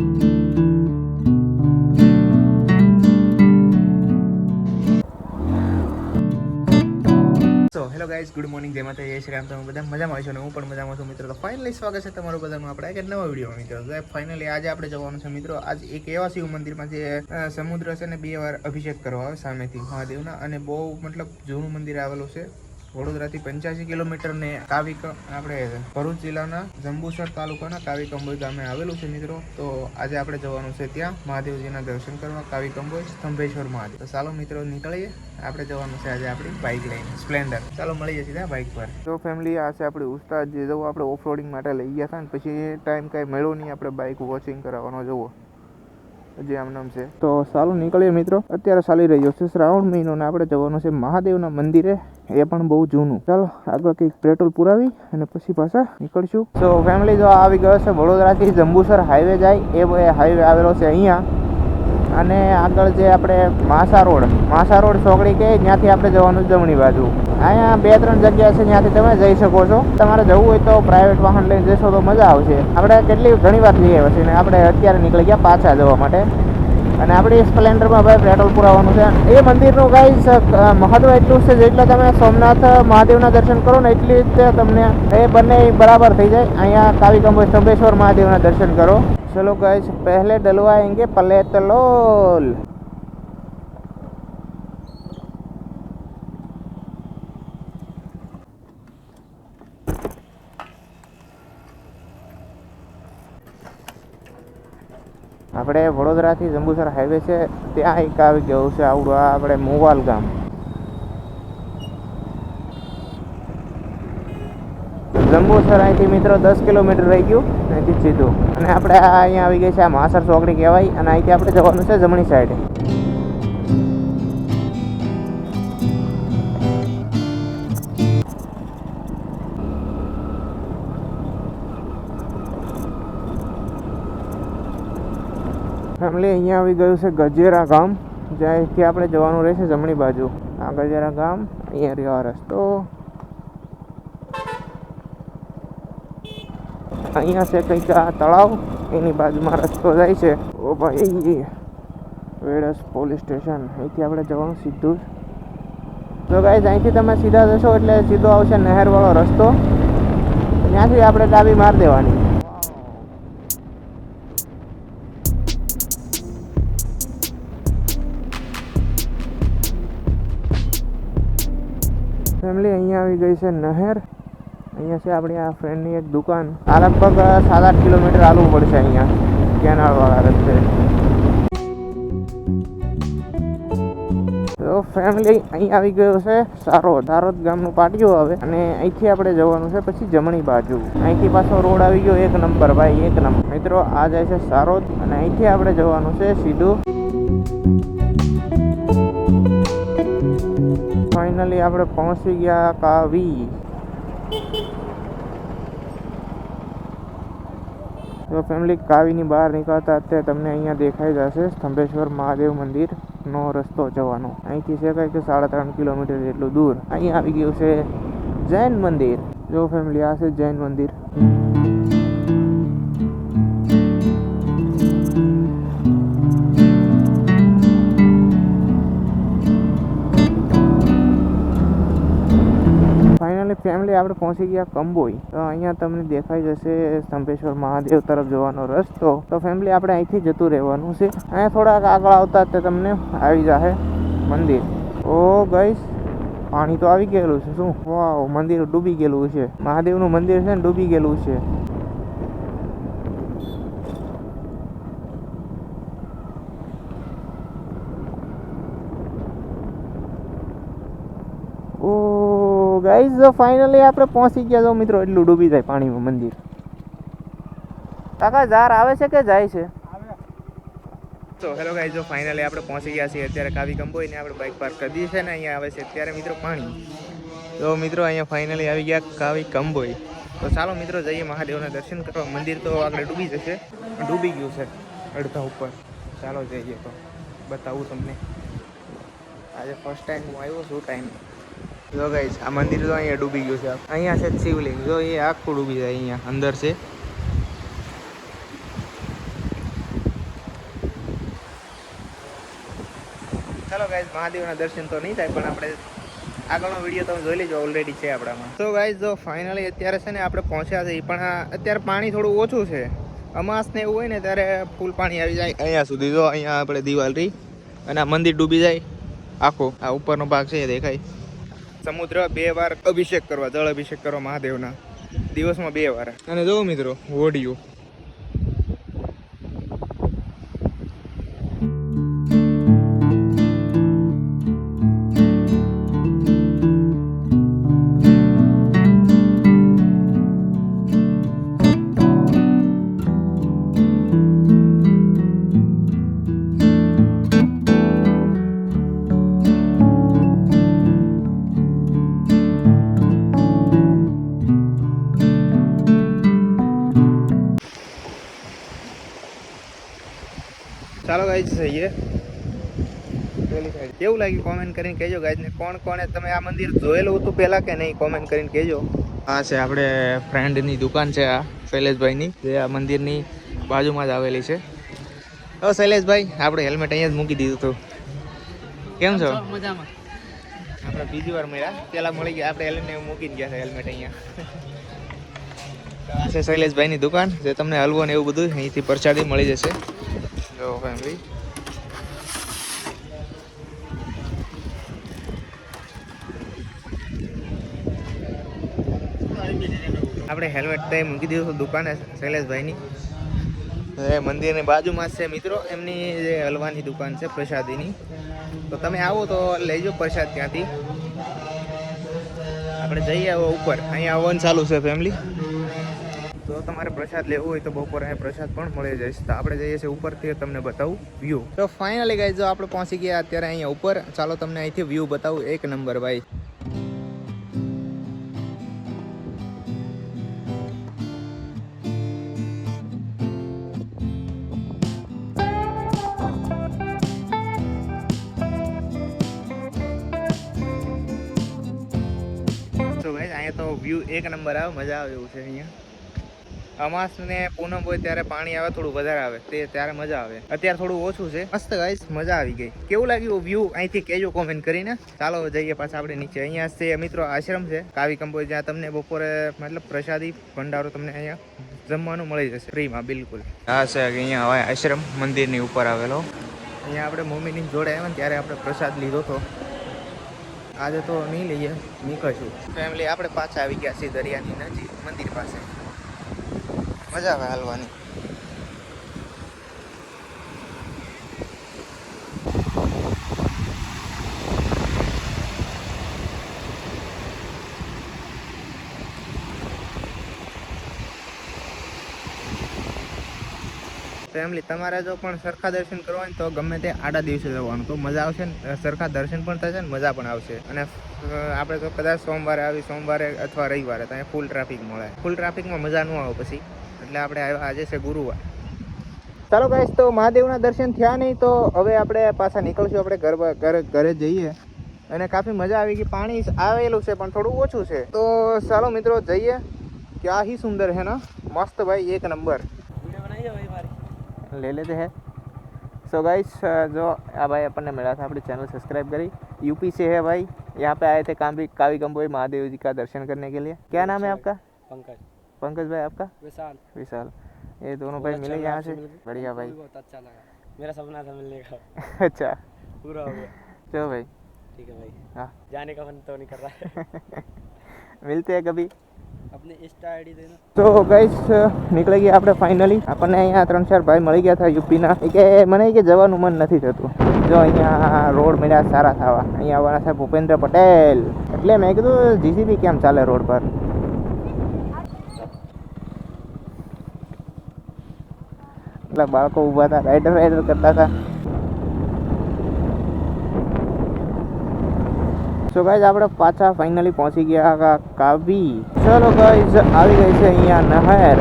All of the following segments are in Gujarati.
So hello guys, good morning. જય માતા, જય શ્રી રામ. તમે બધા મજામાં છો ને હું પણ મજામાં છું મિત્રો. તો ફાઇનલી સ્વાગત છે તમારું બધાનું આપણે એક નવા વિડીયો મિત્રો. ફાઇનલી આજે આપણે જવાનું છે મિત્રો. આજ એક એવા શિવ મંદિરમાં જે સમુદ્ર છે ને 2 વાર અભિષેક કરવા આવે સામેથી મહાદેવના, અને બહુ મતલબ જૂનું મંદિર આવેલું છે. વડોદરાથી 85 કિલોમીટર ને આપણે ભરૂચ જિલ્લાના જંબુસર તાલુકાના કાવીકંબોઈ ગામે આવેલું છે મિત્રો. તો આજે આપણે જવાનું છે ત્યાં મહાદેવજીના દર્શન કરવા કાવીકંબોઈ સ્તંભેશ્વર મહાદેવ. તો ચાલો મિત્રો નીકળીએ. આપણે જવાનું છે આજે આપણી બાઇક લઈને સ્પ્લેન્ડર. ચાલો મળીએ સીધા બાઇક પર. તો ફેમિલી, આ છે આપણી ઉસ્તાદ જે જવું આપણે ઓફ રોડિંગ માટે લઈ ગયા હતા ને પછી ટાઈમ કાંઈ મળ્યો નહીં આપણે બાઇક વોચિંગ કરાવવાનો જવો જે આમ નામ છે. તો ચાલો નીકળીએ મિત્રો. અત્યારે ચાલી રહ્યો છે શ્રાવણ મહિનો ને આપણે જવાનું છે મહાદેવના મંદિરે, એ પણ બહુ જૂનું. ચાલો આગળ કંઈક પેટ્રોલ પુરાવી અને પછી પાછા નીકળશું. તો ફેમિલી, જો આવી ગયો છે વડોદરાથી જંબુસર હાઈવે જાય એ હાઈવે આવેલો છે અહીંયા, અને આગળ જે આપણે માસા રોડ ચોકડી કે ત્યાંથી આપણે જવાનું જમણી બાજુ. અહીંયા 2-3 જગ્યા છે જ્યાંથી તમે જઈ શકો છો. તમારે જવું હોય તો પ્રાઇવેટ વાહન લઈને જશો તો મજા આવશે. આપણે ઘણી વાર જઈએ પછી ને આપણે અત્યારે નીકળી ગયા પાછા જવા માટે, અને આપણી સ્પ્લેન્ડરમાં ભાઈ પેટ્રોલ પુરાવાનું છે. એ મંદિરનું ગાઈસ મહત્વ એટલું છે, જેટલા તમે સોમનાથ મહાદેવના દર્શન કરો ને એટલી રીતે તમને એ બંને બરાબર થઈ જાય. અહીંયા કાવીકંબોઈ સ્તંભેશ્વર મહાદેવના દર્શન કરો. ચલો ગાઈસ, પહેલે ડલવાएंगे પલેતલોલ. આપણે વડોદરાથી જંબુસર હાઈવે છે ત્યાં એક આવી ગયું છે આવડું આપણે મોવાલ ગામ. જંબુસર અહીંથી મિત્રો 10 કિલોમીટર રહી ગયું અહીંથી સીધું, અને આપણે અહીંયા આવી ગઈ છે આ માસર ચોકડી કહેવાય, અને અહીંથી આપણે જવાનું છે જમણી સાઈડે. ફેમિલી, અહીંયા આવી ગયું છે ગજેરા ગામ, જ્યાંથી આપણે જવાનું રહેશે જમણી બાજુ. આ ગજેરા ગામ, અહીંયા રહ્યો રસ્તો. અહીંયા છે કંઈક આ તળાવ, એની બાજુમાં રસ્તો જાય છે. ઓ ભાઈ, વેડસ પોલીસ સ્ટેશન. અહીંથી આપણે જવાનું સીધું. તો ગાઈઝ, અહીંથી તમે સીધા જશો એટલે સીધો આવશે નહેરવાળો રસ્તો, ત્યાંથી આપણે ડાબી મારી દેવાની. ફેમિલી, અહીંયા આવી ગઈ છે નહેર. અહીંયા છે આપણી આ ફ્રેન્ડની એક દુકાન. આ લગભગ 7-8 કિલોમીટર ચાલવું પડશે અહીંયા કેનાલવાળા રસ્તે. તો ફેમિલી, અહીં આવી ગયો છે સારોદ ગામનું પાટિયું આવે, અને અહીંથી આપણે જવાનું છે પછી જમણી બાજુ. અહીંથી પાછો રોડ આવી ગયો 1 નંબર ભાઈ, 1 નંબર. મિત્રો, આ જાય છે સારોદ, અને અહીંથી આપણે જવાનું છે સીધું. ફાઇનલી આપણે પહોંચી ગયા કાવી. તો ફેમિલી, કાવીની બહાર નીકળતા અત્યારે તમને અહીંયા દેખાઈ જશે સ્તંભેશ્વર મહાદેવ મંદિરનો રસ્તો જવાનો. અહીંથી છે કંઈક 3.5 કિલોમીટર જેટલું દૂર. અહીંયા આવી ગયું છે જૈન મંદિર. જો ફેમિલી, આ છે જૈન મંદિર. ફેમિલી, આપણે પહોંચી ગયા કંબોઈ. તો અહીંયા તમને દેખાઈ જશે સ્તંભેશ્વર મહાદેવ તરફ જવાનો રસ્તો. તો ફેમિલી, આપણે અહીંથી જતું રહેવાનું છે. અહીંયા થોડાક આગળ આવતા જ તમને આવી જશે મંદિર. ઓ ગાઈસ, પાણી તો આવી ગયેલું છે. શું વાવ, મંદિર ડૂબી ગયેલું છે. મહાદેવનું મંદિર છે ને ડૂબી ગયેલું છે. ગાઈઝ, ફાઇનલી આપણે પહોંચી ગયા. જો મિત્રો, એટલું ડૂબી જાય પાણીમાં મંદિર. કાકા, ઝાર આવે છે કે જાય છે? તો હેલો ગાઈઝ, જો ફાઇનલી આપણે પહોંચી ગયા છીએ અત્યારે કાવીકંબોઈ, ને આપણે બાઇક પાર્ક કરી દીધી છે ને અહીંયા આવે છે અત્યારે મિત્રો પાણી. તો મિત્રો, અહીંયા ફાઇનલી આવી ગયા કાવીકંબોઈ. તો ચાલો મિત્રો જઈએ મહાદેવના દર્શન કરવા. મંદિર તો આગળ ડૂબી ગયું છે અડધા ઉપર. ચાલો જઈએ, તો બતાવું તમને. આજે ફર્સ્ટ ટાઈમ હું આવ્યો છું ટાઈમ. જો ગાઈસ, આ મંદિર તો અહીંયા ડૂબી ગયું છે. અહીંયા છે શિવલિંગ. જો એ આખું ડૂબી જાય. અહીંયા અંદર છે. ચાલો ગાઈઝ, મહાદેવના દર્શન તો નહીં થાય, પણ આપણે આગળનો વિડીયો તમે જોઈ લેજો, ઓલરેડી છે આપણામાં. તો ગાઈઝ જો ફાઇનલી અત્યારે છે ને આપણે પહોંચ્યા છે, પણ અત્યારે પાણી થોડું ઓછું છે. અમાસ ને એવું હોય ને ત્યારે ફૂલ પાણી આવી જાય અહીંયા સુધી. જો અહીંયા આપણે દિવાલ રહી અને આ મંદિર ડૂબી જાય આખો. આ ઉપરનો ભાગ છે એ દેખાય. સમુદ્ર 2 વાર અભિષેક કરવા, જળ અભિષેક કરવા મહાદેવના, દિવસમાં 2 વાર. અને જો મિત્રો હોડિયું. ચાલો ગાઈઝ જઈએ પેલી સાઈડ. કેવું લાગ્યું કોમેન્ટ કરીને કહેજો ગાઈઝ ને. કોણ કોણે તમે આ મંદિર જોયેલું હતું પહેલા કે નહીં, કોમેન્ટ કરીને કહેજો. આ છે આપણે ફ્રેન્ડની દુકાન છે, આ શૈલેષભાઈની, જે આ મંદિરની બાજુમાં જ આવેલી છે. ઓ શૈલેષભાઈ, આપણે હેલ્મેટ અહીંયા જ મૂકી દીધું હતું. કેમ છો? મજામાં. આપણે બીજી વાર મળ્યા, પેલા મળી ગયા, આપણે હેલ્મેટ મૂકીને ગયા છે હેલ્મેટ અહીંયા. આ છે શૈલેષભાઈની દુકાન, જે તમને હલવો ને એવું બધું અહીંથી પ્રસાદી મળી જશે. જો ફેમિલી, આપણે હેલ્મેટ તો મૂકી દીધું દુકાને શૈલેષભાઈની. મંદિરની બાજુમાં જ છે મિત્રો એમની જે હલવાની દુકાન છે પ્રસાદીની. તો તમે આવો તો લઈજો પ્રસાદ ત્યાંથી. આપણે જઈએ આવો ઉપર, અહીંયા હવન ચાલુ છે ફેમિલી. તો તમારે પ્રસાદ લેવો હોય તો બપોરે અહીંયા પ્રસાદ પણ મળી જશે. તો આપણે જઈએ છીએ ઉપરથી, તમને બતાવું વ્યૂ. તો ફાઇનલી ગાઈઝ જો આપણે પહોંચી ગયા અત્યારે અહીંયા ઉપર. ચાલો તમને અહીંથી વ્યૂ બતાવું. એક નંબર ભાઈ. તો ગાઈઝ અહીંયા તો વ્યૂ એક નંબર આવે, મજા આવે એવું છે અહીંયા. અમાસ ને પૂનમ હોય ત્યારે પાણી આવે, થોડું વધારે આવે, ત્યારે મજા આવે. અત્યારે થોડું ઓછું છે. મસ્ત ગાઈસ, મજા આવી ગઈ. કેવું લાગ્યું વ્યૂ અહીંથી કહેજો કોમેન્ટ કરીને. ચાલો જઈએ પાછા આપણે નીચે. અહીંયા છે મિત્રો આશ્રમ છે કાવી કંબોઈ, જ્યાં તમને બપોરે મતલબ પ્રસાદી ભંડારો તમને અહીંયા જમવાનું મળી જશે ફ્રીમાં બિલકુલ. હા છે અહીંયા હવે આશ્રમ મંદિરની ઉપર આવેલો. અહીંયા આપણે મમ્મીની જોડે આવ્યા ને ત્યારે આપણે પ્રસાદ લીધો હતો. આજે તો નહીં લઈએ, નીકળશું ફેમિલી. આપણે પાછા આવી ગયા છીએ દરિયાની નજીક, મંદિર પાસે. મજા આવે હાલવાની. ફેમિલી તમારે જો પણ સરખા દર્શન કરવા હોય તો ગમે તે આડા દિવસે જવાનું, તો મજા આવશે ને. સરખા દર્શન પણ થશે ને મજા પણ આવશે. અને આપણે તો કદાચ સોમવારે અથવા રવિવારે તો ફૂલ ટ્રાફિક મળે. ફૂલ ટ્રાફિકમાં મજા ન આવે પછી. એટલે આપણે આજે છે ગુરુવાર. ચાલો ગાઈસ, તો મહાદેવના દર્શન થયા નહીં તો હવે આપણે પાછા નીકળશું. આપણે ઘરે જઈએ. અને કાફી મજા આવી ગઈ. પાણી આવેલું છે પણ થોડું ઓછું છે. તો ચાલો મિત્રો જઈએ. ક્યાં ही सुंदर है ना, मस्त भाई, एक नंबर. ले लेते हैं. सो गाइस जो भाई अपन ने मिला था, अपनी चैनल सब्सक्राइब करी. यूपी से है भाई. यहाँ पे आए थे कावी कंबोई महादेव जी का दर्शन करने के लिए. क्या नाम है आपका? पंकज भाई. आपका? विशाल. ये दोनों भाई मिले यहाँ से. बढ़िया भाई, बहुत अच्छा लगा. मेरा सपना था मिलने का. अच्छा, पूरा हो गया. चलो भाई, ठीक है भाई. हाँ, जाने का मन तो नहीं कर रहा है. मिलते हैं कभी. अपने इंस्टा आईडी देना. તો ગાઈસ નીકળી ગયા આપણે ફાઇનલી. આપણને અહીંયા 3-4 ભાઈ મળી ગયા હતા યુપીના. કે મને કે જવાનું મન નથી થતું. જો અહીંયા રોડ મળ્યા સારા થવા. અહીંયા આવવાના છે ભૂપેન્દ્ર પટેલ. એટલે મેં કીધું જીસીબી કેમ ચાલે રોડ પર. એટલે બાળકો ઊભા હતા, રાઈડર કરતા હતા. સો ગાઈઝ આપણે પાછા ફાઇનલી પહોંચી ગયા કાવી. ચલો ગાઈઝ, આવી ગઈ છે અહીંયા નહેર.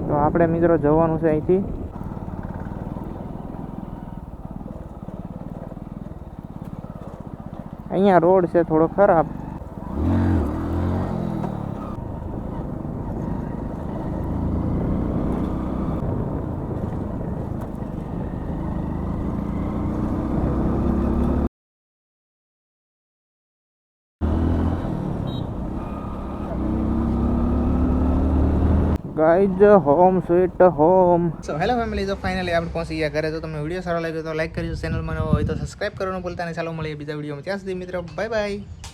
તો આપણે મિત્રો જવાનું છે અહીંથી. અહીંયા રોડ છે થોડો ખરાબ. Guys home sweet home. So hello family, તો ફાઇનલી આપણે પહોંચી ગયા ઘરે. તો તમને વિડીયો સારો લાગ્યો તો લાઈક કરજો, ચેનલમાં નવો હોય તો સબસ્ક્રાઈબ કરવાનું ભૂલતા નહીં. ચાલો મળીએ બીજા વિડીયોમાં. ત્યાં સુધી મિત્રો બાય બાય.